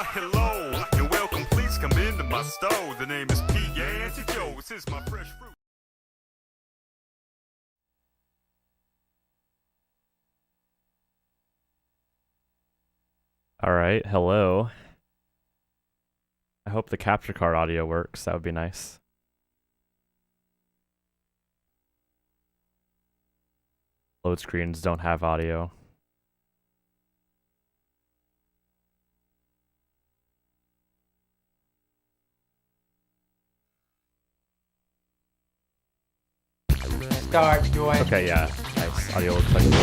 Why, hello, you're welcome, please come into my store. The name is P.A. Joe, this is my fresh fruit. Alright, hello. I hope the capture card audio works. That would be nice. Load screens don't have audio. Start join. Okay, yeah. Nice. Audio looks like 3, 2,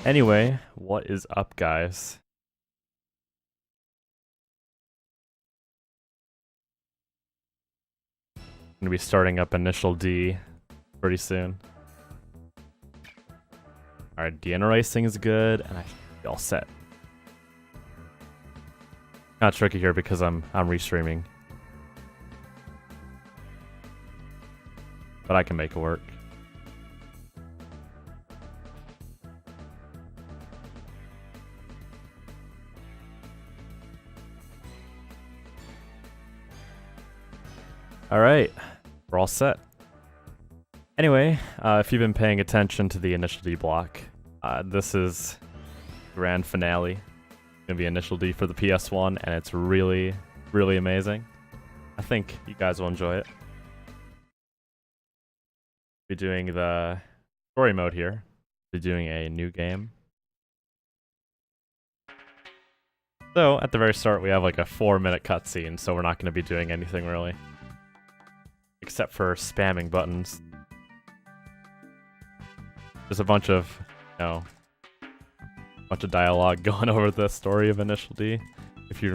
1. Anyway, what is up, guys? I'm gonna be starting up Initial D pretty soon. Alright, DNA racing is good, and I should be all set. Not tricky here because I'm restreaming. But I can make it work. Alright, we're all set. Anyway, if you've been paying attention to the Initial D block, this is grand finale. It's gonna be Initial D for the PS1, and it's really, really amazing. I think you guys will enjoy it. Be doing the story mode here. Be doing a new game. So, at the very start, we have like a 4-minute cutscene, so we're not gonna be doing anything really. Except for spamming buttons. There's a bunch of, dialogue going over the story of Initial D. If you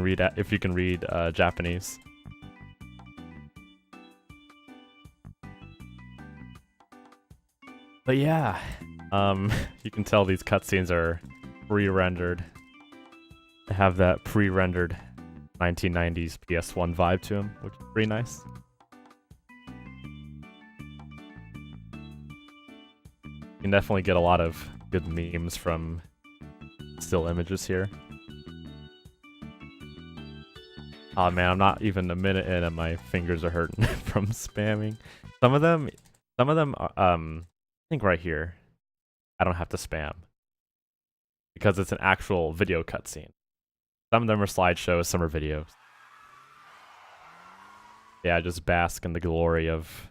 can read Japanese. But yeah, you can tell these cutscenes are pre-rendered. They have that pre-rendered 1990s PS1 vibe to them, which is pretty nice. You can definitely get a lot of good memes from still images here. Oh man, I'm not even a minute in and my fingers are hurting from spamming. Some of them I think right here, I don't have to spam. Because it's an actual video cutscene. Some of them are slideshows, some are videos. Yeah, just bask in the glory of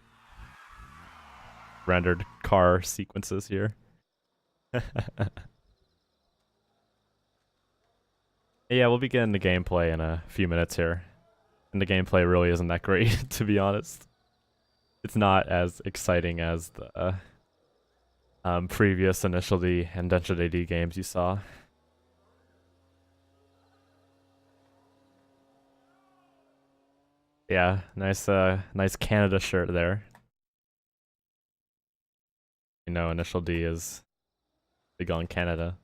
rendered car sequences here. Yeah, we'll be getting the gameplay in a few minutes here. And the gameplay really isn't that great, to be honest. It's not as exciting as the previous Initial D and Densha D games you saw. Yeah, nice Canada shirt there. You know, Initial D is big on Canada.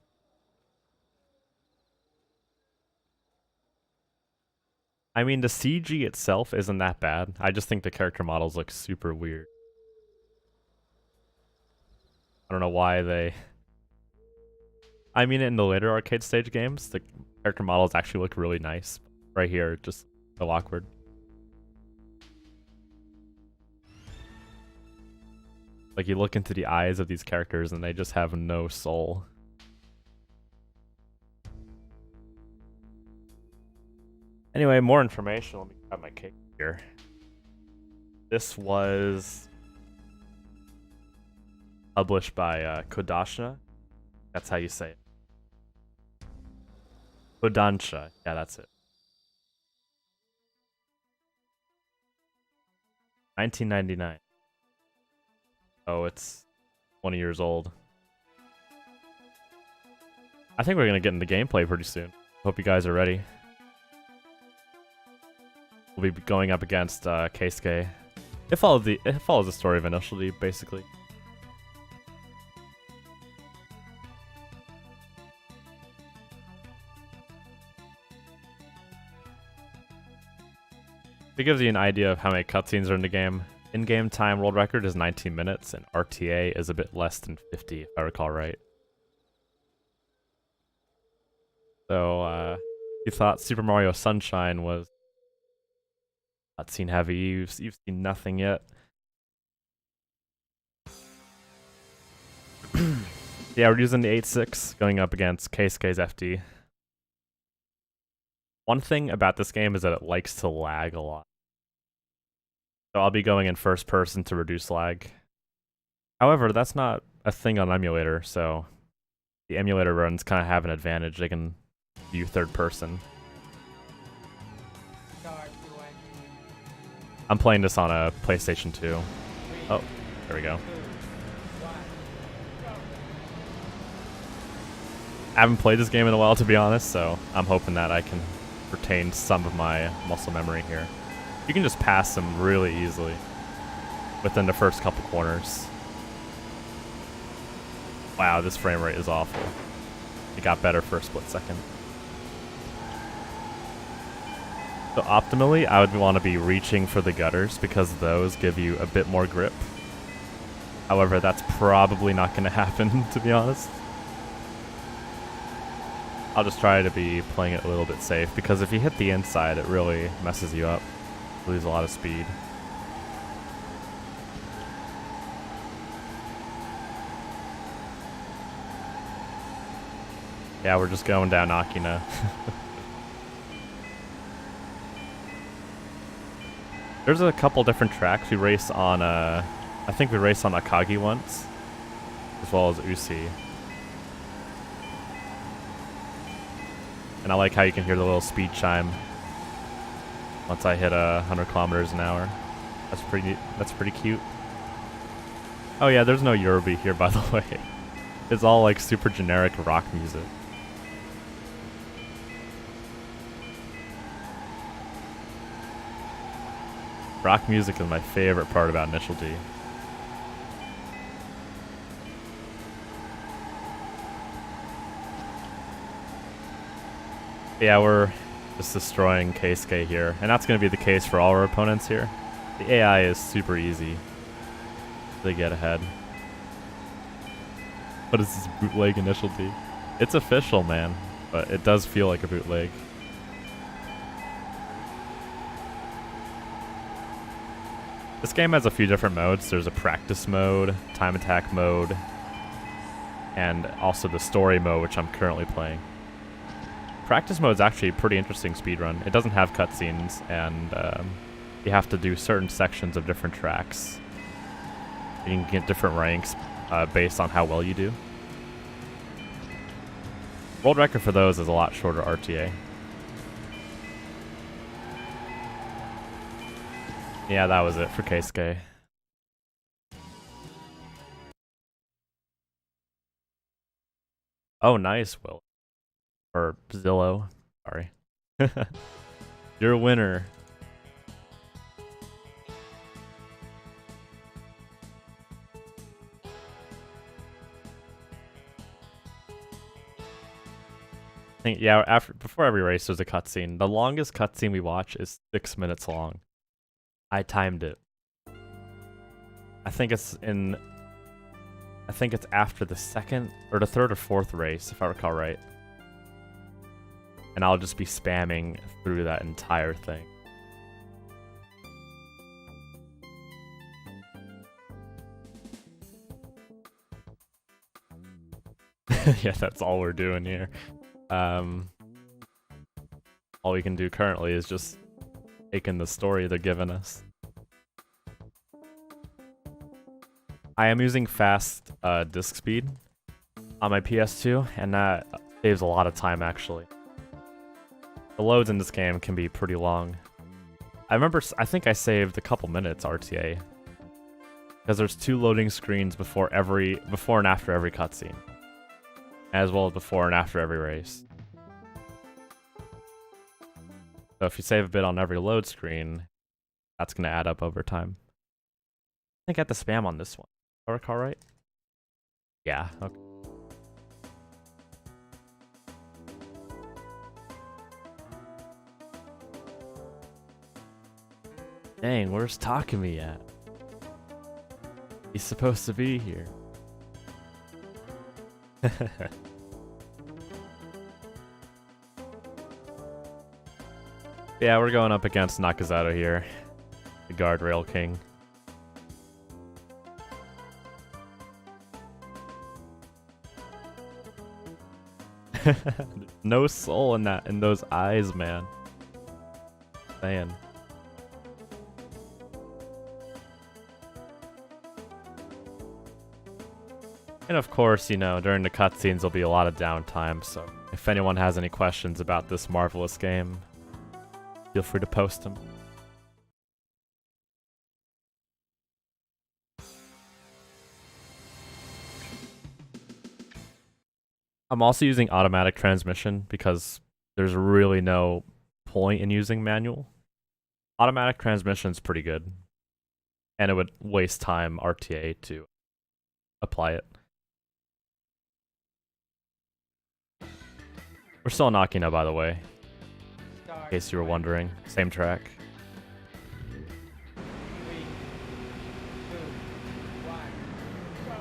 I mean, the CG itself isn't that bad. I just think the character models look super weird. I don't know why they... I mean, in the later arcade stage games, the character models actually look really nice. Right here, just so awkward. Like, you look into the eyes of these characters and they just have no soul. Anyway, more information. Let me grab my cake here. This was published by Kodansha. That's how you say it. Kodansha. Yeah, that's it. 1999. Oh, it's 20 years old. I think we're gonna get into gameplay pretty soon. Hope you guys are ready. We'll be going up against Keisuke. It follows the story of Initial D, basically. It gives you an idea of how many cutscenes are in the game. in-game time world record is 19 minutes, and RTA is a bit less than 50, if I recall right. So, you thought Super Mario Sunshine was cutscene heavy. You've seen nothing yet. Yeah, we're using the 8.6 going up against Keisuke's FD. One thing about this game is that it likes to lag a lot. So I'll be going in first person to reduce lag. However, that's not a thing on emulator, so the emulator runs kind of have an advantage. They can view third person. Start doing. I'm playing this on a PlayStation 2. 3, Oh, there we go. 2, 1, go. I haven't played this game in a while, to be honest, so I'm hoping that I can retain some of my muscle memory here. You can just pass them really easily within the first couple corners. Wow, this frame rate is awful. It got better for a split second. So optimally, I would want to be reaching for the gutters because those give you a bit more grip. However, that's probably not going to happen, to be honest. I'll just try to be playing it a little bit safe because if you hit the inside, it really messes you up. You lose a lot of speed. Yeah, we're just going down Akina. There's a couple different tracks. We race on, I think we raced on Akagi once, as well as Usi. And I like how you can hear the little speed chime once I hit 100 kilometers an hour. That's pretty cute. Oh yeah, there's no Yorubi here, by the way. It's all like super generic rock music. Rock music is my favorite part about Initial D. Yeah, we're just destroying Keisuke here, and that's going to be the case for all our opponents here. The AI is super easy to get ahead. What is this bootleg Initial D? It's official, man, but it does feel like a bootleg. This game has a few different modes. There's a practice mode, time attack mode, and also the story mode, which I'm currently playing. Practice mode is actually a pretty interesting speedrun. It doesn't have cutscenes, and you have to do certain sections of different tracks. You can get different ranks based on how well you do. World record for those is a lot shorter RTA. Yeah, that was it for Keisuke. Oh, nice, Will. Or Zillow. Sorry. You're a winner. I think, yeah, before every race there's a cutscene. The longest cutscene we watch is 6 minutes long. I timed it. I think it's after the second or the third or fourth race, if I recall right. And I'll just be spamming through that entire thing. Yeah, that's all we're doing here. All we can do currently is just taking the story they're giving us. I am using fast disk speed on my PS2, and that saves a lot of time, actually. The loads in this game can be pretty long. I think I saved a couple minutes RTA, because there's 2 loading screens before and after every cutscene, as well as before and after every race. So if you save a bit on every load screen, that's going to add up over time. I think I have to spam on this one. Do I recall right? Yeah, okay. Dang, where's Takumi at? He's supposed to be here. Yeah, we're going up against Nakazato here, the guardrail king. No soul in those eyes, man. Man. And of course, you know, during the cutscenes there'll be a lot of downtime, so if anyone has any questions about this marvelous game, feel free to post them. I'm also using automatic transmission because there's really no point in using manual. Automatic transmission's pretty good, and it would waste time RTA to apply it. We're still in Akina, by the way, in case you were wondering. Same track. 3, 2, 1, go.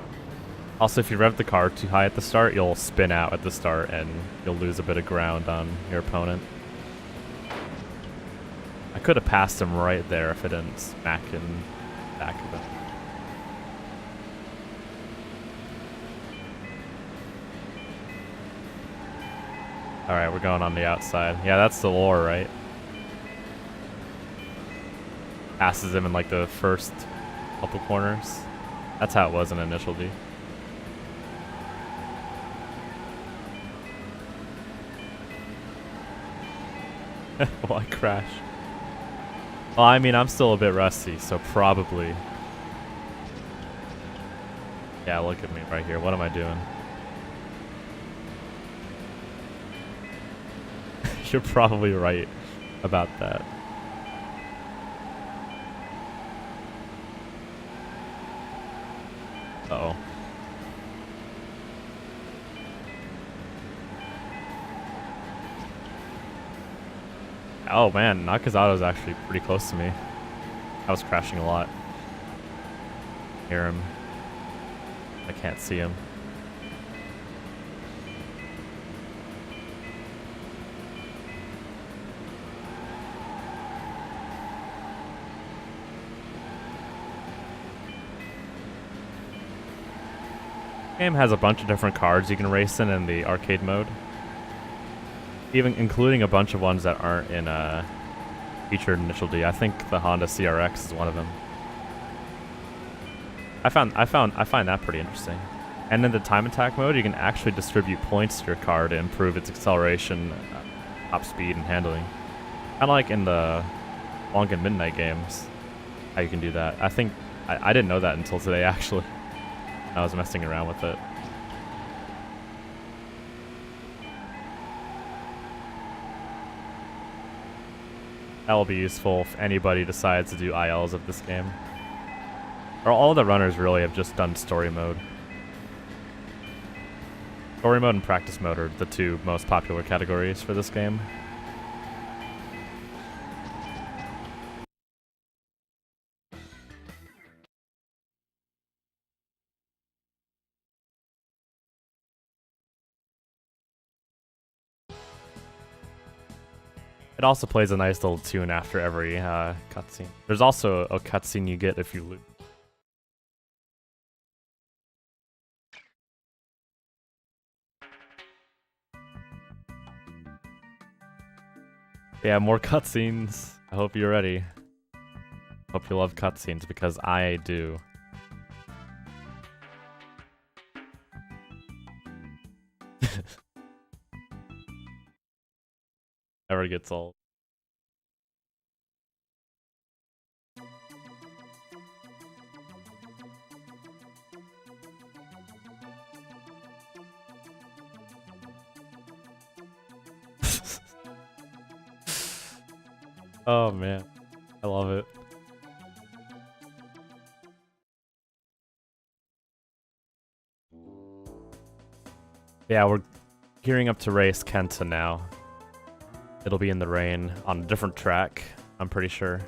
Also, if you rev the car too high at the start, you'll spin out at the start and you'll lose a bit of ground on your opponent. I could have passed him right there if I didn't smack in the back of him. Alright, we're going on the outside. Yeah, that's the lore, right? Passes him in like the first couple corners. That's how it was in Initial D. Why crash? Well, I mean, I'm still a bit rusty, so probably. Yeah, look at me right here. What am I doing? You're probably right about that. Uh-oh. Oh man, Nakazato's actually pretty close to me. I was crashing a lot. Hear him. I can't see him. Game has a bunch of different cars you can race in the arcade mode. Even including a bunch of ones that aren't in featured Initial D. I think the Honda CRX is one of them. I find that pretty interesting. And in the time attack mode, you can actually distribute points to your car to improve its acceleration, top speed, and handling. Kind of like in the Long and Midnight games, how you can do that. I think I didn't know that until today, actually. I was messing around with it. That will be useful if anybody decides to do ILs of this game. Or all the runners really have just done story mode. Story mode and practice mode are the two most popular categories for this game. It also plays a nice little tune after every cutscene. There's also a cutscene you get if you loot. Yeah, more cutscenes. I hope you're ready. Hope you love cutscenes because I do. Never gets old. Oh man, I love it. Yeah, we're gearing up to race Kenta now. It'll be in the rain on a different track, I'm pretty sure.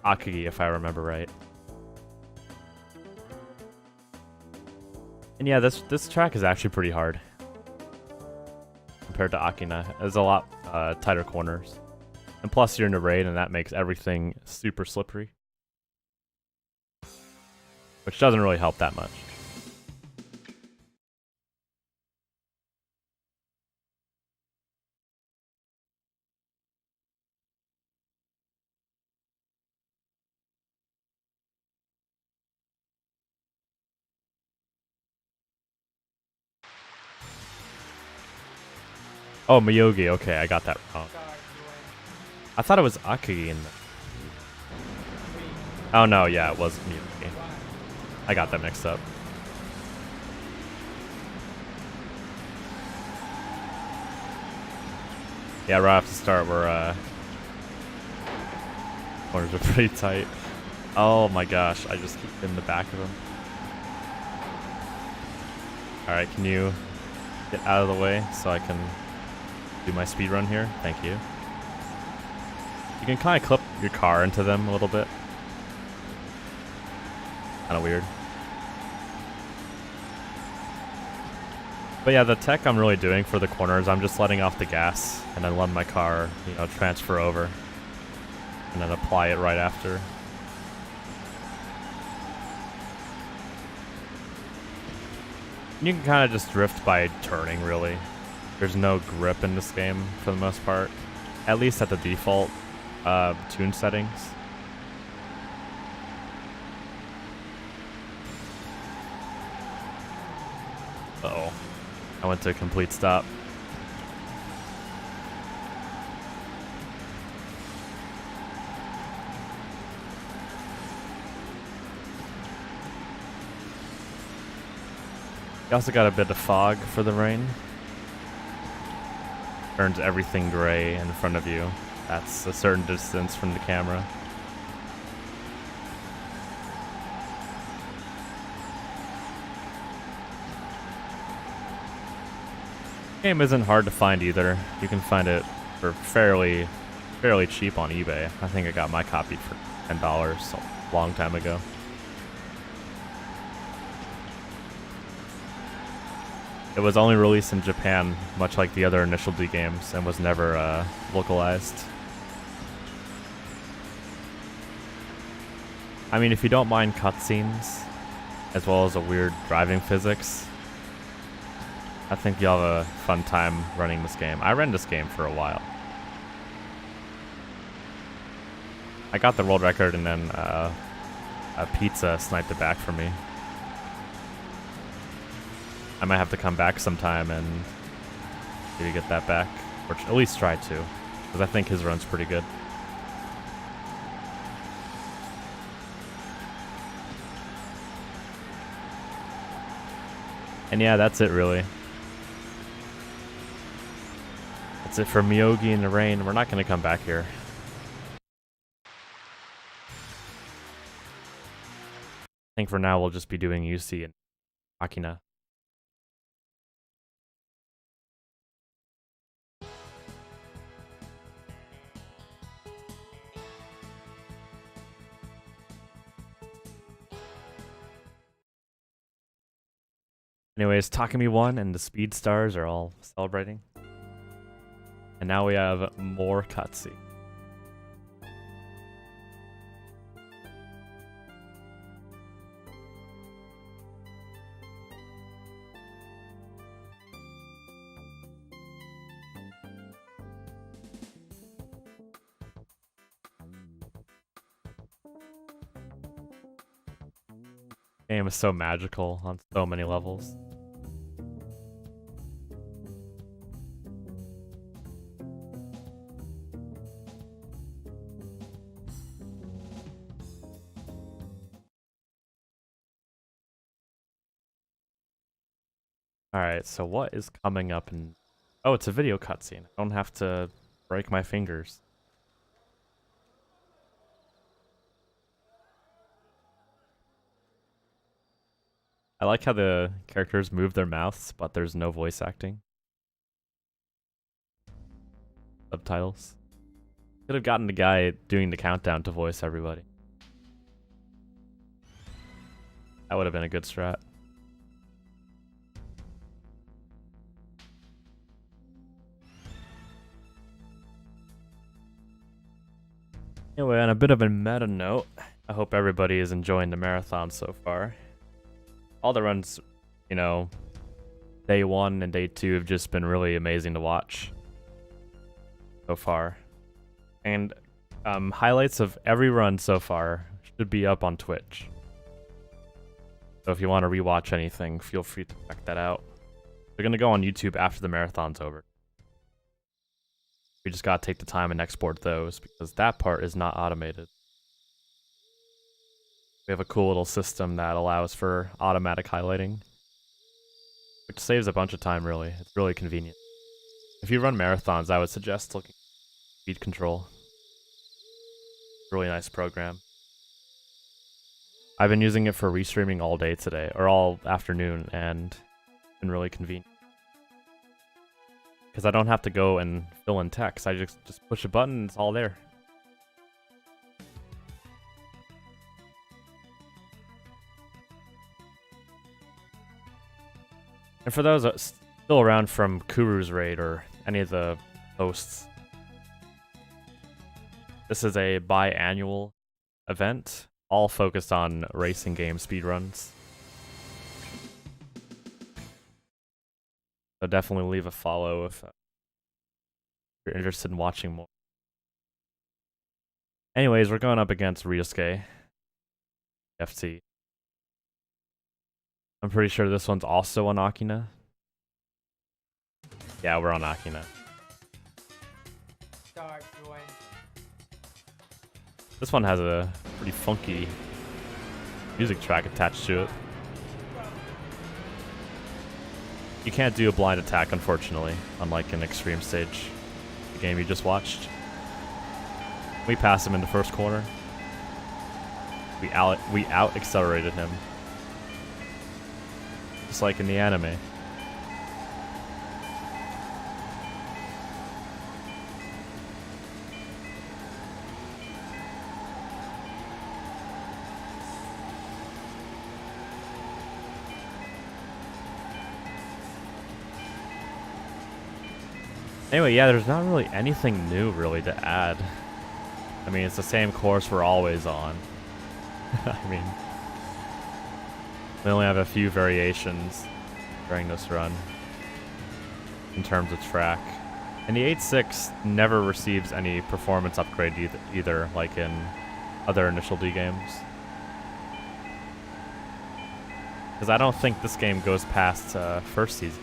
Akagi, if I remember right. And yeah, this track is actually pretty hard compared to Akina. There's a lot tighter corners. And plus you're in a raid and that makes everything super slippery. Which doesn't really help that much. Oh, Miyogi. Okay, I got that wrong. Sorry, Dwayne. I thought it was Akagi in the... Wait, Oh no, yeah, it was Miyogi. why? I got that mixed up. Yeah, right off the start, we're corners are pretty tight. Oh my gosh, I just keep in the back of him. Alright, can you get out of the way so I can do my speed run here? Thank you. You can kind of clip your car into them a little bit. Kind of weird. But yeah, the tech I'm really doing for the corners, I'm just letting off the gas and then letting my car, you know, transfer over and then apply it right after. You can kind of just drift by turning, really. There's no grip in this game for the most part, at least at the default tune settings. Uh-oh. I went to a complete stop. You also got a bit of fog for the rain. Turns everything gray in front of you. That's a certain distance from the camera. Game isn't hard to find either. You can find it for fairly cheap on eBay. I think I got my copy for $10 a long time ago. It was only released in Japan, much like the other Initial D games, and was never localized. I mean, if you don't mind cutscenes, as well as a weird driving physics, I think you'll have a fun time running this game. I ran this game for a while. I got the world record and then a pizza sniped it back from me. I might have to come back sometime and maybe get that back. Or at least try to. Because I think his run's pretty good. And yeah, that's it really. That's it for Miyogi in the rain. We're not going to come back here. I think for now we'll just be doing UC and Akina. Anyways, Takumi won and the Speed Stars are all celebrating. And now we have more cutscene. Game is so magical on so many levels. Alright, so what is coming up in... Oh, it's a video cutscene. I don't have to break my fingers. I like how the characters move their mouths, but there's no voice acting. Subtitles. Could have gotten the guy doing the countdown to voice everybody. That would have been a good strat. Anyway, on a bit of a meta note, I hope everybody is enjoying the marathon so far. All the runs, you know, day 1 and day 2 have just been really amazing to watch so far. And highlights of every run so far should be up on Twitch. So if you want to rewatch anything, feel free to check that out. They're going to go on YouTube after the marathon's over. We just got to take the time and export those because that part is not automated. We have a cool little system that allows for automatic highlighting, which saves a bunch of time, really. It's really convenient. If you run marathons, I would suggest looking at speed control. Really nice program. I've been using it for restreaming all day today, or all afternoon, and it's been really convenient. Because I don't have to go and fill in text. I just push a button and it's all there. And for those still around from Kuru's raid or any of the hosts, this is a biannual event, all focused on racing game speedruns. So definitely leave a follow if you're interested in watching more. Anyways, we're going up against Ryusuke FT. I'm pretty sure this one's also on Akina. Yeah, we're on Akina. Start join. This one has a pretty funky music track attached to it. You can't do a blind attack, unfortunately, unlike an extreme stage, the game you just watched. We passed him in the first corner. We out accelerated him. Just like in the anime. Anyway, yeah, there's not really anything new really to add. I mean, it's the same course we're always on. I mean, we only have a few variations during this run in terms of track. And the 8.6 never receives any performance upgrade either, like in other Initial D games. Because I don't think this game goes past first season.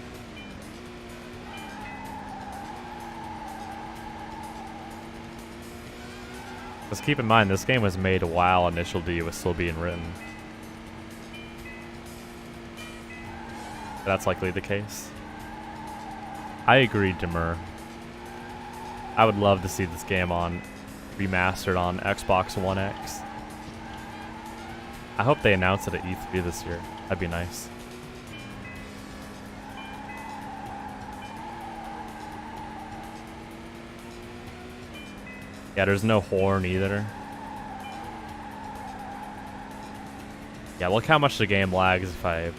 Just keep in mind, this game was made while Initial D was still being written. That's likely the case. I agree, Demur. I would love to see this game on remastered on Xbox One X. I hope they announce it at E3 this year. That'd be nice. Yeah, there's no horn either. Yeah, look how much the game lags if I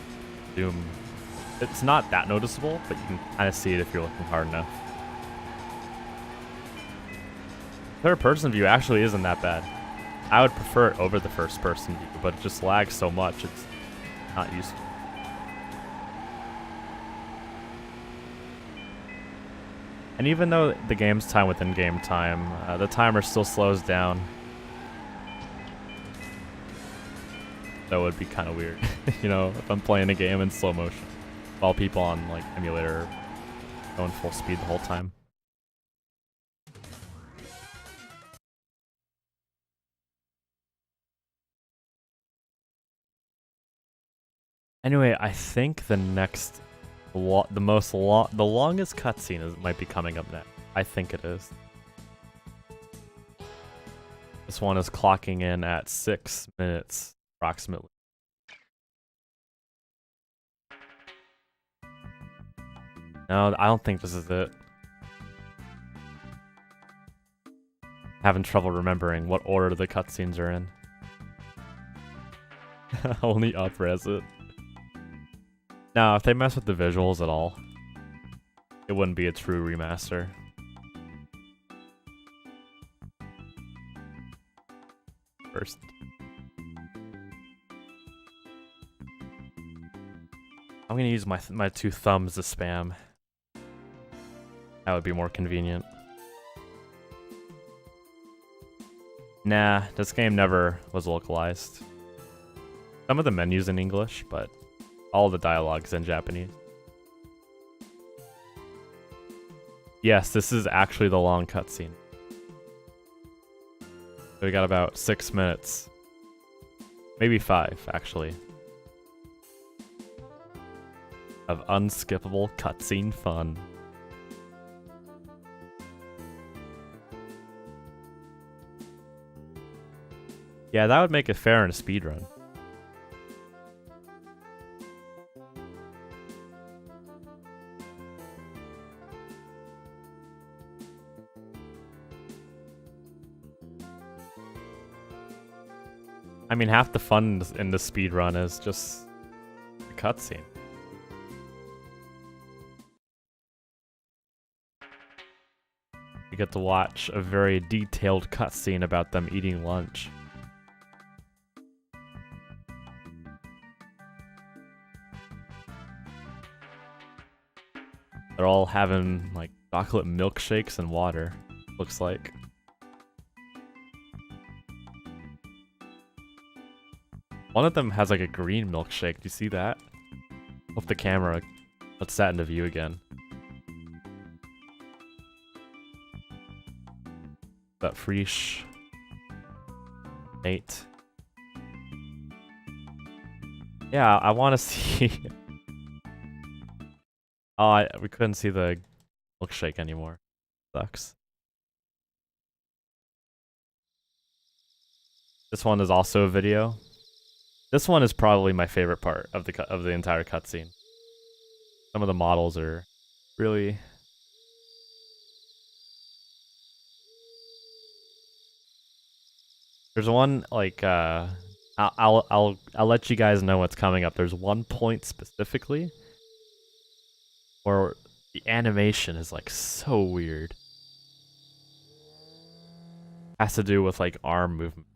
zoom. It's not that noticeable, but you can kind of see it if you're looking hard enough. Third person view actually isn't that bad. I would prefer it over the first person view, but it just lags so much it's not useful. And even though the game's time within game time, the timer still slows down. That would be kind of weird, you know, if I'm playing a game in slow motion, while people on like emulator are going full speed the whole time. Anyway, I think the next, the longest cutscene might be coming up next. I think it is. This one is clocking in at 6 minutes, approximately. No, I don't think this is it. Having trouble remembering what order the cutscenes are in. Only up-res it. Now, if they mess with the visuals at all, it wouldn't be a true remaster. First. I'm gonna use my two thumbs to spam. That would be more convenient. Nah, this game never was localized. Some of the menus in English, but all the dialogue's in Japanese. Yes, this is actually the long cutscene. So we got about 6 minutes. Maybe 5, actually. Of unskippable cutscene fun. Yeah, that would make it fair in a speedrun. I mean, half the fun in the speedrun is just the cutscene. You get to watch a very detailed cutscene about them eating lunch. They're all having, like, chocolate milkshakes and water, looks like. One of them has, like, a green milkshake. Do you see that? Hope the camera puts that into view again. That Freesh. Nate. Yeah, I want to see... Oh, we couldn't see the milkshake anymore. Sucks. This one is also a video. This one is probably my favorite part of the entire cutscene. Some of the models are really... There's one like I'll let you guys know what's coming up. There's one point specifically where the animation is like so weird. Has to do with like arm movement.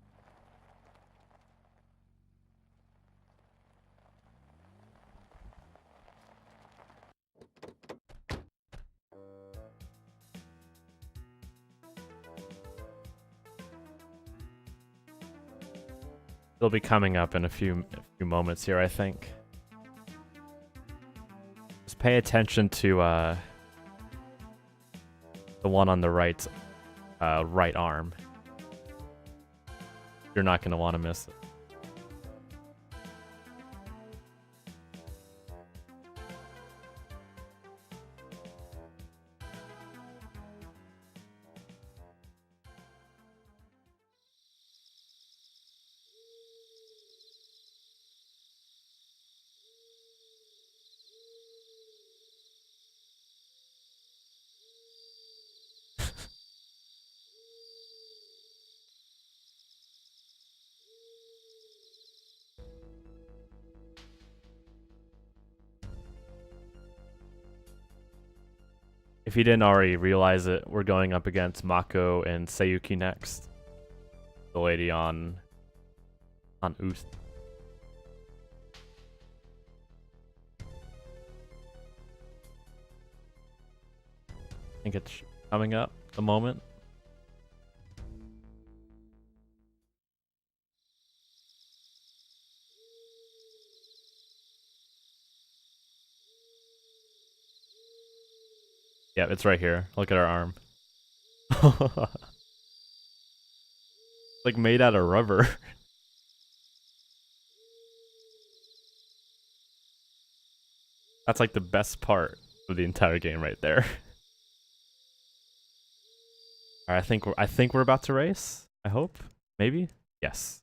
It'll be coming up in a few moments here, I think. Just pay attention to the one on the right arm. You're not gonna want to miss it. If you didn't already realize it, we're going up against Mako and Sayuki next. The lady on Oost. I think it's coming up the moment. Yeah, it's right here. Look at our arm. Like made out of rubber. That's like the best part of the entire game right there. Alright, I think we're about to race. I hope. Maybe? Yes.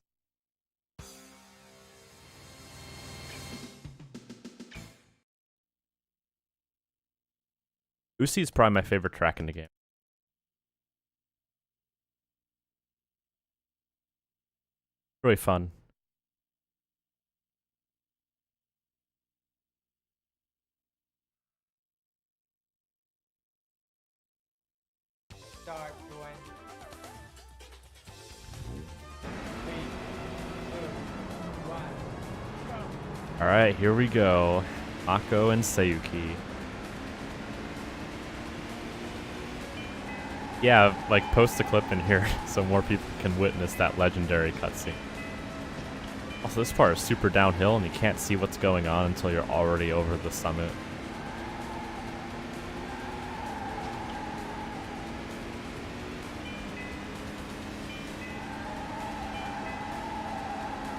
Usi is probably my favorite track in the game. Really fun. Start when. 3, 2, 1, go. All right, here we go. Mako and Sayuki. Yeah, like post a clip in here so more people can witness that legendary cutscene. Also, this part is super downhill and you can't see what's going on until you're already over the summit.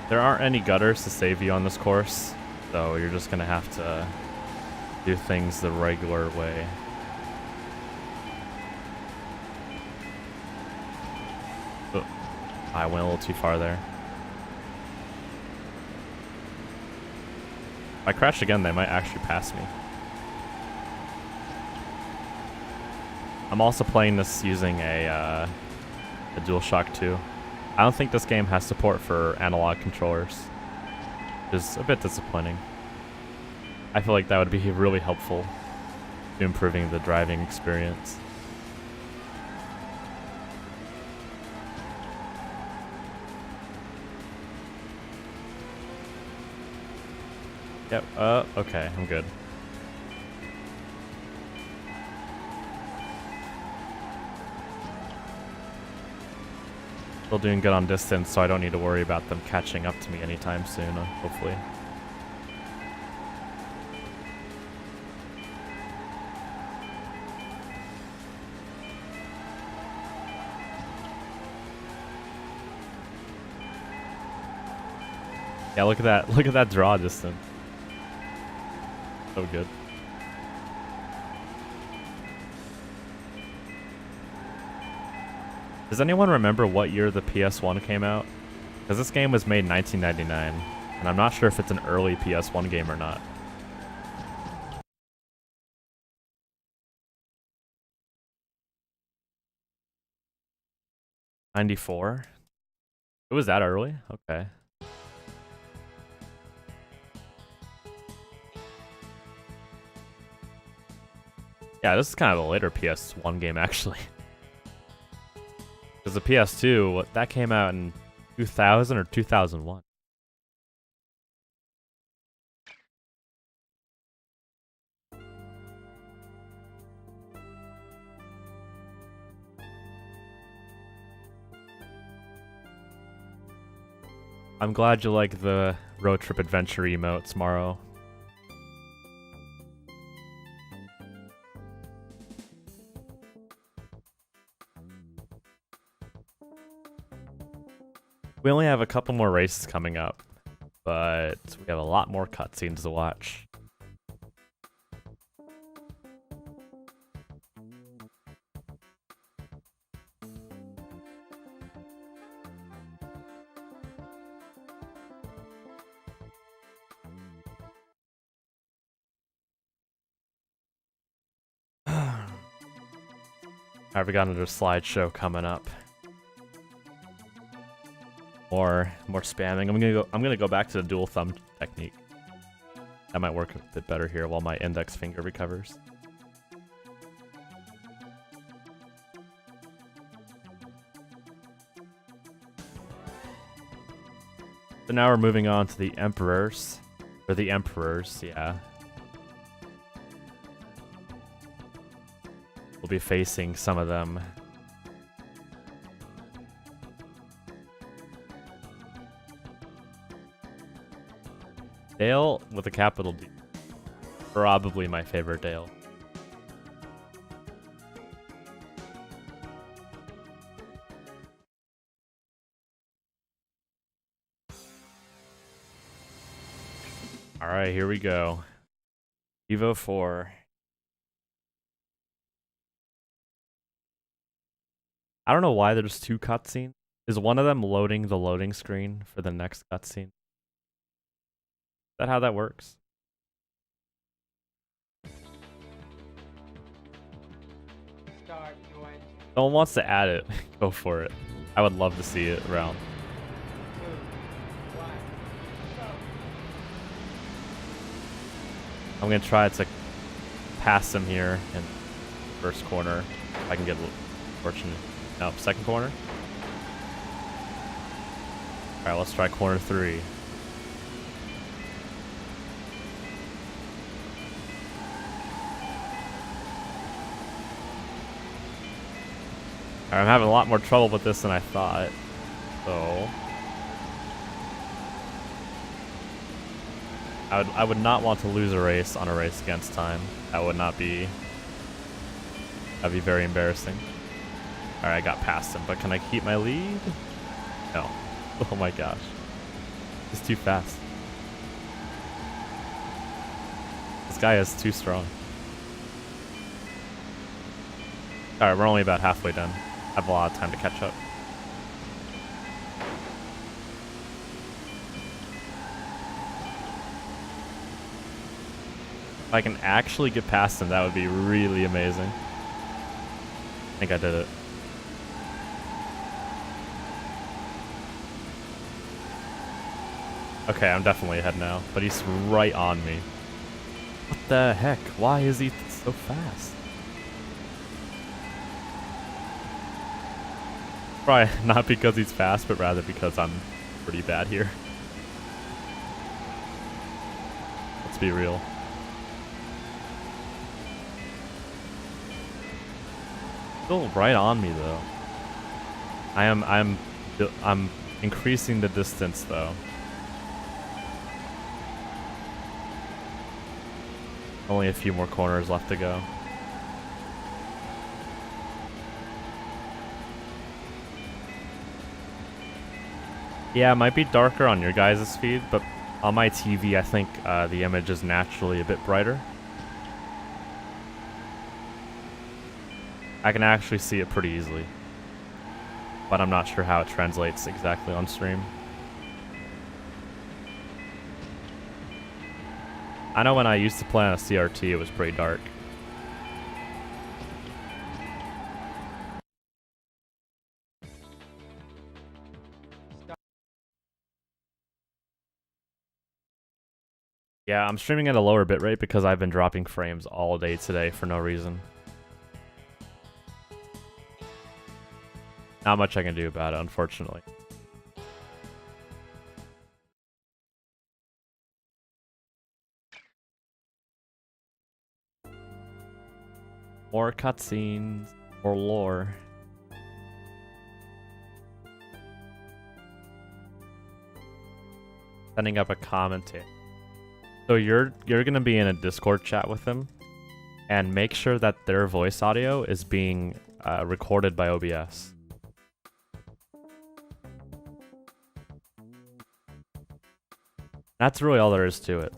There aren't any gutters to save you on this course, so you're just gonna have to do things the regular way. Oh, I went a little too far there. If I crash again, they might actually pass me. I'm also playing this using a DualShock 2. I don't think this game has support for analog controllers, which is a bit disappointing. I feel like that would be really helpful to improving the driving experience. Yep, okay, I'm good. Still doing good on distance, so I don't need to worry about them catching up to me anytime soon, hopefully. Yeah, look at that draw distance. So good. Does anyone remember what year the PS1 came out? Because this game was made in 1999, and I'm not sure if it's an early PS1 game or not. '94? It was that early? Okay. Yeah, this is kind of a later PS1 game, actually. Because the PS2, that came out in 2000 or 2001. I'm glad you like the road trip adventure emotes, Morrow. We only have a couple more races coming up, but we have a lot more cutscenes to watch. Alright, we got another slideshow coming up. More spamming. I'm gonna go back to the dual thumb technique. That might work a bit better here while my index finger recovers. So now we're moving on to the emperors. Or the emperors, yeah. We'll be facing some of them. Dale with a capital D. Probably my favorite Dale. Alright, here we go. Evo 4. I don't know why there's two cutscenes. Is one of them loading the loading screen for the next cutscene? Is that how that works? Start when. Someone wants to add it. Go for it. I would love to see it around. 2, 1, go. I'm gonna try to pass him here in the first corner. If I can get Fortunate. Nope, second corner. Alright, let's try corner 3. Alright, I'm having a lot more trouble with this than I thought. So I would not want to lose a race on a race against time. That would not be... That'd be very embarrassing. Alright, I got past him, but can I keep my lead? No. Oh my gosh. He's too fast. This guy is too strong. Alright, we're only about halfway done. I have a lot of time to catch up. If I can actually get past him, that would be really amazing. I think I did it. Okay, I'm definitely ahead now, but he's right on me. What the heck? Why is he so fast? Probably not because he's fast, but rather because I'm pretty bad here. Let's be real. Still right on me though. I'm increasing the distance though. Only a few more corners left to go. Yeah, it might be darker on your guys' feed, but on my TV, I think the image is naturally a bit brighter. I can actually see it pretty easily, but I'm not sure how it translates exactly on stream. I know when I used to play on a CRT, it was pretty dark. Yeah, I'm streaming at a lower bitrate because I've been dropping frames all day today for no reason. Not much I can do about it, unfortunately. More cutscenes, more lore. Setting up a commentator. So you're gonna be in a Discord chat with them, and make sure that their voice audio is being recorded by OBS. That's really all there is to it.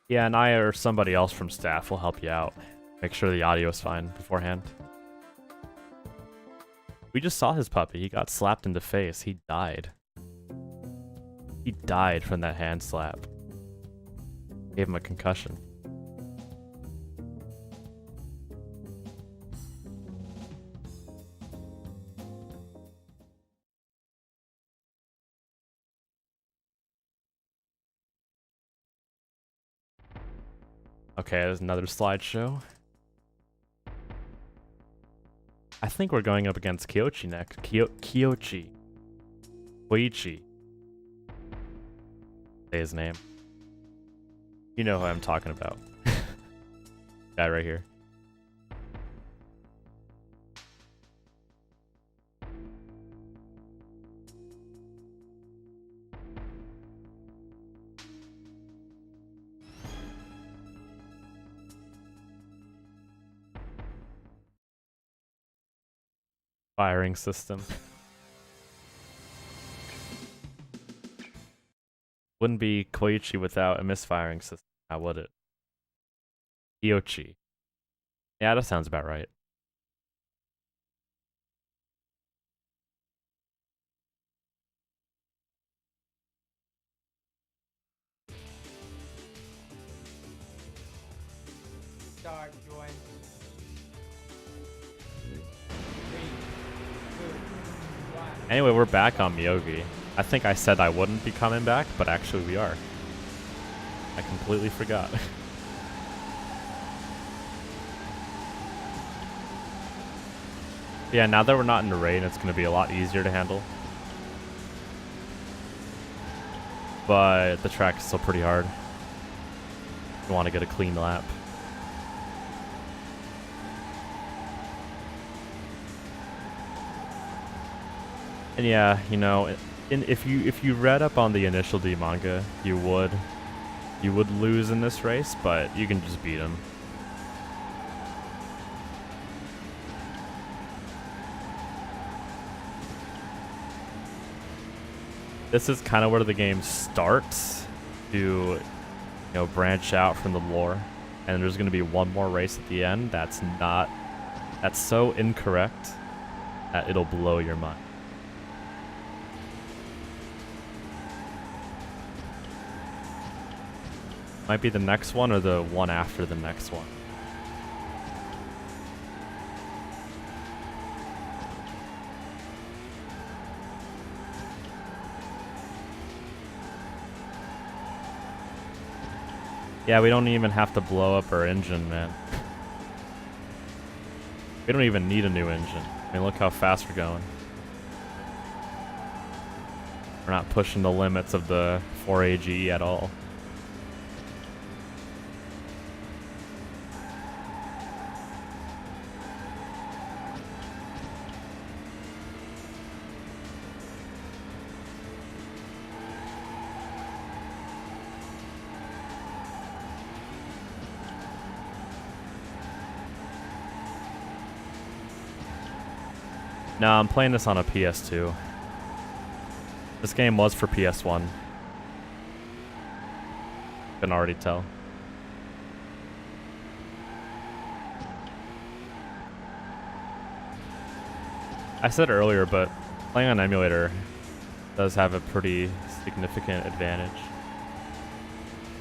Yeah, and I or somebody else from staff will help you out. Make sure the audio is fine beforehand. We just saw his puppy. He got slapped in the face. He died. He died from that hand slap. Gave him a concussion. Okay, there's another slideshow. I think we're going up against Kyochi next. Kyochi. Koichi. Say his name. You know who I'm talking about. Guy right here. Firing system. Wouldn't be Koichi without a misfiring system, now would it? Kyochi. Yeah, that sounds about right. Start, join. 3, 2, 1. Anyway, we're back on Miyogi. I think I said I wouldn't be coming back, but actually we are. I completely forgot. Yeah, now that we're not in the rain, it's going to be a lot easier to handle. But the track is still pretty hard. You want to get a clean lap. And yeah, you know, if you read up on the Initial D manga, you would lose in this race, but you can just beat him. This is kind of where the game starts to, you know, branch out from the lore. And there's going to be one more race at the end that's so incorrect that it'll blow your mind. Might be the next one or the one after the next one. Yeah, we don't even have to blow up our engine, man. We don't even need a new engine. I mean, look how fast we're going. We're not pushing the limits of the 4AGE at all. No, I'm playing this on a PS2. This game was for PS1. Can already tell. I said earlier, but playing on emulator does have a pretty significant advantage.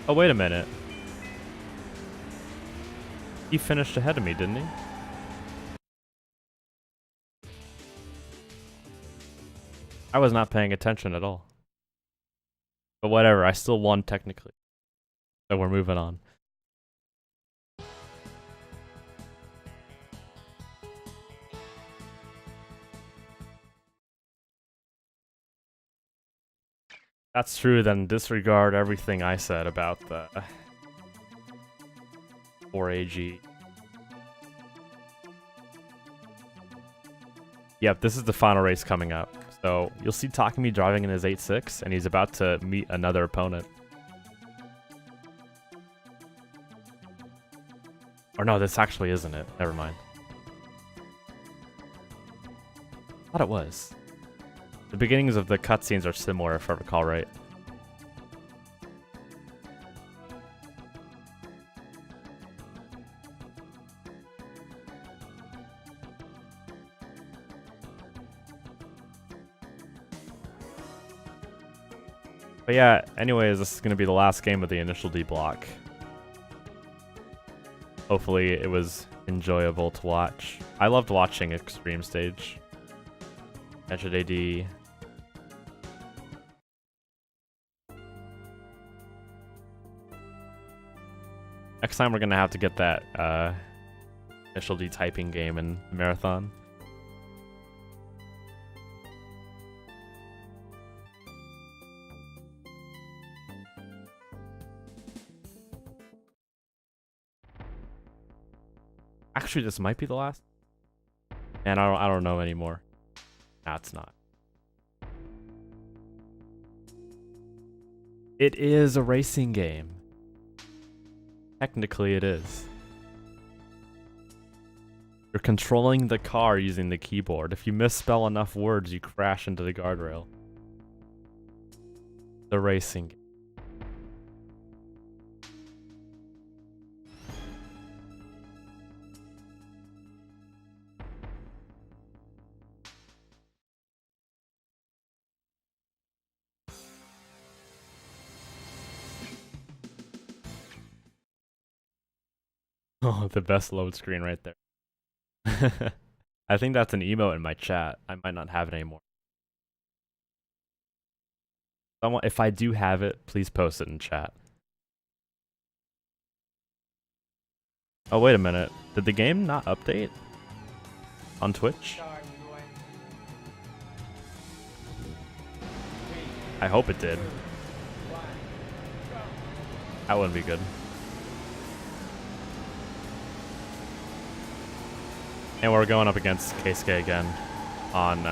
Oh, wait a minute. He finished ahead of me, didn't he? I was not paying attention at all. But whatever, I still won technically. So we're moving on. That's true, then disregard everything I said about the 4AG. Yep, this is the final race coming up. So you'll see Takumi driving in his 8.6, and he's about to meet another opponent. Or no, this actually isn't it. Never mind. I thought it was. The beginnings of the cutscenes are similar, if I recall right. But yeah, anyways, this is going to be the last game of the Initial D block. Hopefully it was enjoyable to watch. I loved watching Extreme Stage. Measured AD. Next time we're going to have to get that Initial D typing game in Marathon. Actually, this might be the last. And I don't know anymore. Nah, it's not. It is a racing game. Technically, it is. You're controlling the car using the keyboard. If you misspell enough words, you crash into the guardrail. The racing game. Oh, the best load screen right there. I think that's an emote in my chat. I might not have it anymore. Someone, if I do have it, please post it in chat. Oh, wait a minute. Did the game not update on Twitch? Start your engine. 3, I hope it did. 2, 1, go. That wouldn't be good. And we're going up against Keisuke again on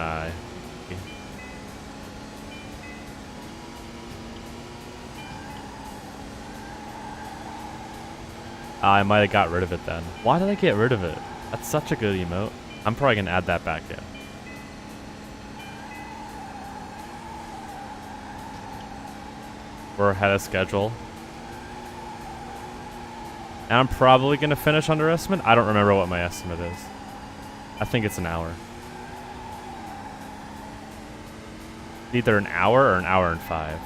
I might have got rid of it then. Why did I get rid of it? That's such a good emote. I'm probably gonna add that back in. We're ahead of schedule. And I'm probably gonna finish under estimate. I don't remember what my estimate is. I think it's an hour. Either an hour or an hour and 5.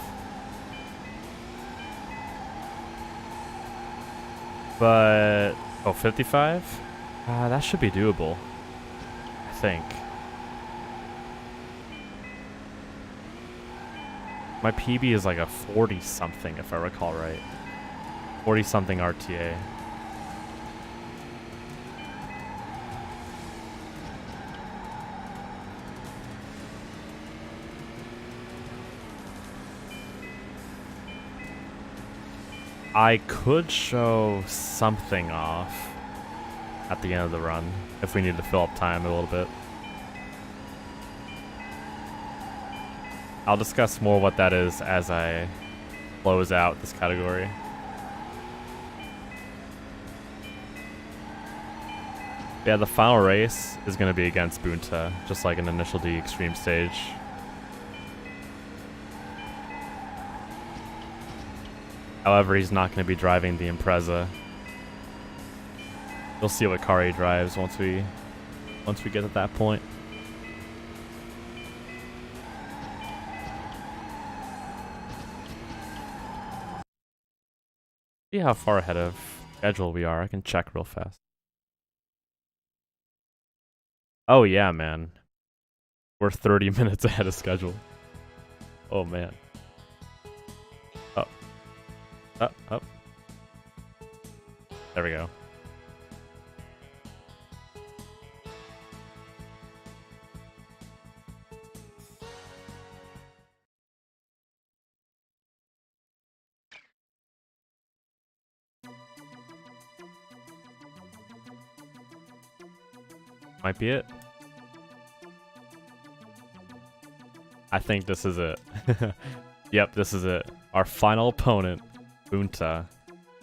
But, oh, 55? That should be doable, I think. My PB is like a 40-something, if I recall right. 40-something RTA. I could show something off at the end of the run if we need to fill up time a little bit. I'll discuss more what that is as I close out this category. Yeah, the final race is going to be against Bunta, just like an Initial D Extreme stage. However, he's not going to be driving the Impreza. We'll see what car he drives once we get to that point. See how far ahead of schedule we are. I can check real fast. Oh yeah, man. We're 30 minutes ahead of schedule. Oh man. Up. There we go. Might be it. I think this is it. Yep, this is it. Our final opponent, Bunta,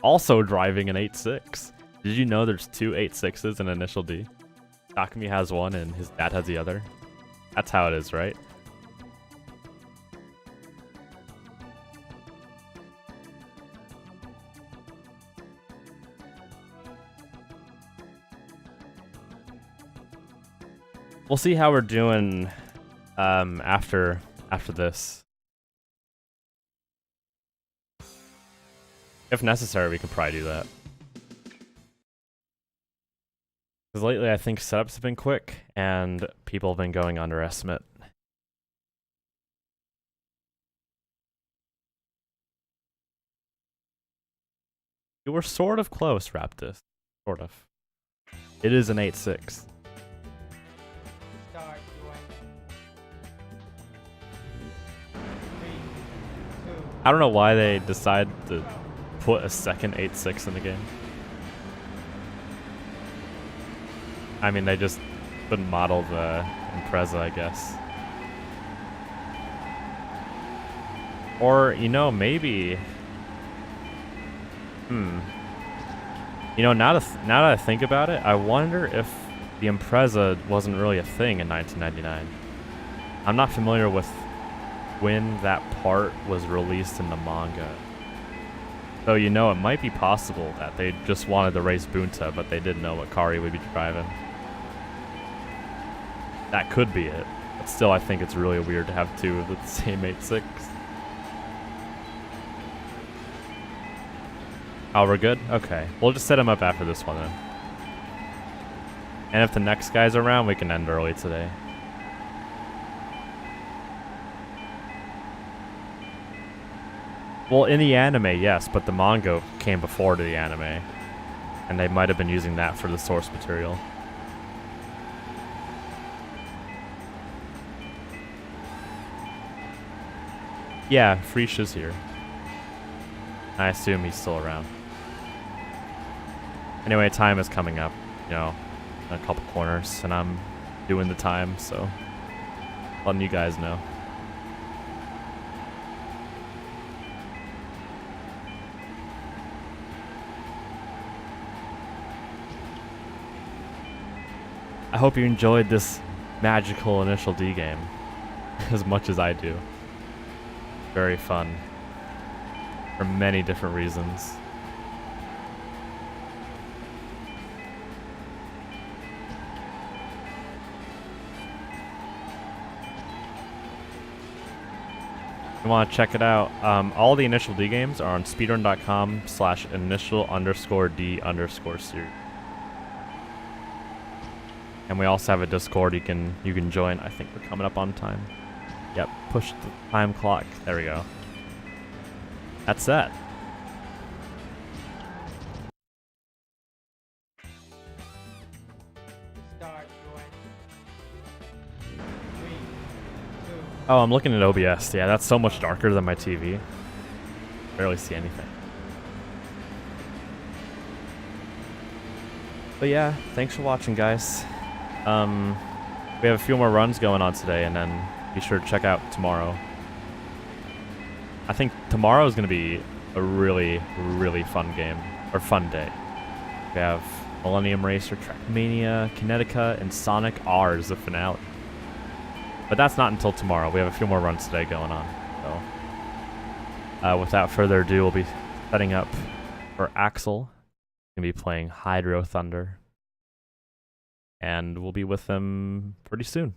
also driving an 8.6. Did you know there's 2 8.6s in Initial D? Takumi has one and his dad has the other. That's how it is, right? We'll see how we're doing after this. If necessary, we could probably do that. Because lately, I think setups have been quick, and people have been going under estimate. You were sort of close, Raptus. Sort of. It is an 8.6. Start your engine. 3, 2, I don't know why they decided to put a second 8.6 in the game. I mean, they just couldn't model the Impreza, I guess. Or, you know, maybe... You know, now that I think about it, I wonder if the Impreza wasn't really a thing in 1999. I'm not familiar with when that part was released in the manga. So, you know, it might be possible that they just wanted to race Bunta, but they didn't know what car he would be driving. That could be it. But still, I think it's really weird to have 2 of the same 8.6. Oh, we're good? Okay. We'll just set him up after this one then. And if the next guy's around, we can end early today. Well, in the anime, yes, but the manga came before the anime. And they might have been using that for the source material. Yeah, Freesh is here. I assume he's still around. Anyway, time is coming up, you know, in a couple corners, and I'm doing the time, so letting you guys know. I hope you enjoyed this magical Initial D game as much as I do. Very fun for many different reasons. If you want to check it out, all the Initial D games are on speedrun.com/initial_D_series. And we also have a Discord you can join. I think we're coming up on time. Yep, push the time clock. There we go. That's that. Start going. 3, 2, Oh, I'm looking at OBS. Yeah, that's so much darker than my TV. Barely see anything. But yeah, thanks for watching, guys. We have a few more runs going on today, and then be sure to check out tomorrow. I think tomorrow is going to be a really, really fun game, or fun day. We have Millennium Racer, Trackmania, Kinetica, and Sonic R is the finale. But that's not until tomorrow. We have a few more runs today going on. So, without further ado, we'll be setting up for Axel. Going to be playing Hydro Thunder. And we'll be with them pretty soon.